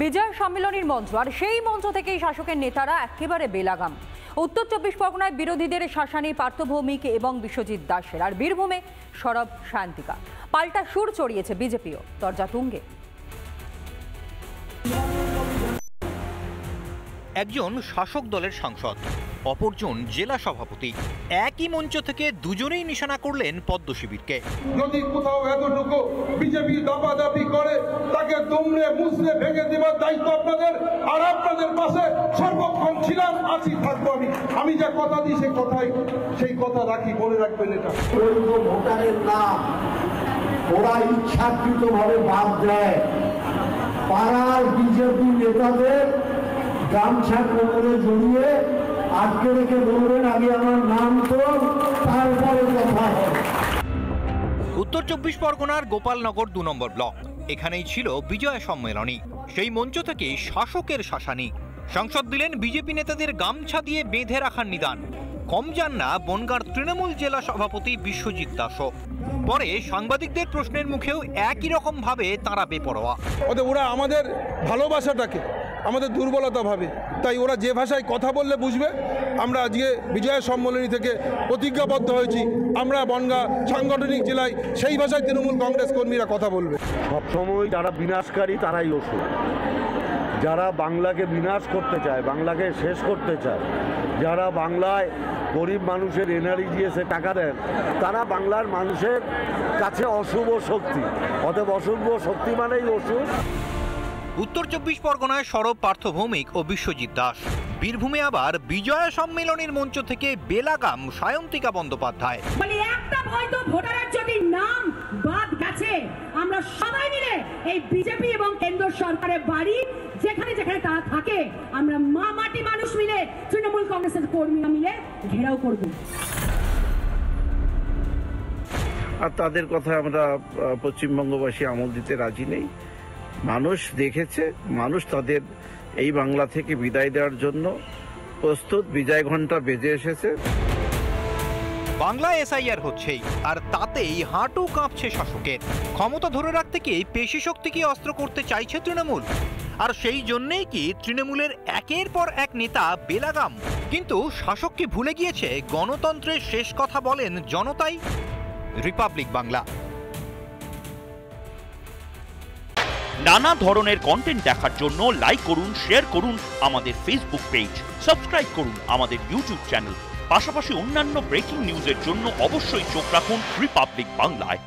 বিজয় সম্মেলনের মঞ্চ, আর সেই মঞ্চ থেকেই শাসকের নেতারা একেবারে বেলাগাম। উত্তর 24 পরগনায় বিরোধীদের শাসানি পার্থ ভৌমিক এবং বিশ্বজিৎ দাসের, আর বীরভূমে সরব সায়ন্তিকা। পাল্টা সুর চড়িয়েছে বিজেপিও, দরজা তুঙ্গে। একজন শাসক দলের সাংসদ, অপরজন জেলা সভাপতি, একই মঞ্চ থেকে দুজনেই নিশানা করলেন পদ্ম শিবিরকে। যদি কোথাও এতটুকু বিজেপি দাপাদাপি করে তাকে দুমড়ে মুছড়ে ভেঙে দেওয়ার দায়িত্ব আপনাদের, আর আপনাদের পাশে সর্বক্ষণ ছিলাম, আছি, থাকবো। আমি যে কথা দিই সেই কথা রাখি, মনে রাখবেন। এটা ভোটারের নাম ওরা ইচ্ছাকৃত ভাবে বাদ দেয়। পাড়ার বিজেপি নেতাদের গামছা কোমরে জড়িয়ে আটকে রেখে বলবেন আগে আমার নাম তো, তারপরে কথা হবে। উত্তর 24 পরগনার গোপালনগর 2 নম্বর ব্লক, এখানেই ছিল বিজয় সম্মেলনী। সেই মঞ্চ থেকে শাসকের শাসানি। সাংসদ দিলেন বিজেপি নেতাদের গামছা দিয়ে বেঁধে রাখার নিদান। কম যান না বনগাঁর তৃণমূল জেলা সভাপতি বিশ্বজিৎ দাসও। পরে সাংবাদিকদের প্রশ্নের মুখেও একই রকম ভাবে তাঁরা বেপরোয়া। ওরা আমাদের ভালোবাসাটাকে আমাদের দুর্বলতা ভাবে, তাই ওরা যে ভাষায় কথা বললে বুঝবে। আমরা আজকে বিজয় সম্মেলনী থেকে প্রতিজ্ঞাবদ্ধ হয়েছি, আমরা বনগাঁ সাংগঠনিক জেলায় সেই ভাষায় তৃণমূল কংগ্রেস কর্মীরা কথা বলবে। সবসময় যারা বিনাশকারী তারাই ওষুধ। যারা বাংলাকে বিনাশ করতে চায়, বাংলাকে শেষ করতে চায়, যারা বাংলায় গরিব মানুষের এনআরইজিএসে টাকা দেন, তারা বাংলার মানুষের কাছে অশুভ শক্তি। অতএব অশুভ শক্তি মানেই ওষুধ। উত্তর 24 পরগনায় সরব পার্থ ভৌমিক ও বিশ্বজিৎ দাস। বীরভূমে আবার বিজয় সম্মেলনের মঞ্চ থেকে বেলাগাম সায়ন্তিকা বন্দ্যোপাধ্যায়। মানে একটা হয়তো ভোটারের যদি নাম বাদ গেছে, আমরা সবাই মিলে এই বিজেপি এবং কেন্দ্র সরকারের বাড়ি যেখানে যেখানে তারা থাকে, আমরা মা মাটি মানুষ মিলে তৃণমূল কংগ্রেসের কর্মীরা মিলে ঘেরাও করব। আর তাদের কথা আমরা পশ্চিমবঙ্গবাসী আমল দিতে রাজি নেই। মানুষ দেখেছে, মানুষ তাদের এই বাংলা থেকে বিদায় দেওয়ার জন্য প্রস্তুত। বিজয় ঘণ্টা বেজে এসেছে। বাংলায় এসআইআর হচ্ছেই, আর তাতেই হাঁটু কাঁপছে শাসকের। ক্ষমতা ধরে রাখতে গিয়ে পেশি শক্তিকে অস্ত্র করতে চাইছে তৃণমূল। আর সেই জন্যেই কি তৃণমূলের একের পর এক নেতা বেলাগাম? কিন্তু শাসক কি ভুলে গিয়েছে গণতন্ত্রের শেষ কথা বলেন জনতাই? রিপাবলিক বাংলা। নানা ধরনের কন্টেন্ট দেখার জন্য লাইক করুন, শেয়ার করুন আমাদের ফেসবুক পেজ, সাবস্ক্রাইব করুন আমাদের ইউটিউব চ্যানেল। পাশাপাশি অন্যান্য ব্রেকিং নিউজের জন্য অবশ্যই চোখ রাখুন রিপাবলিক বাংলায়।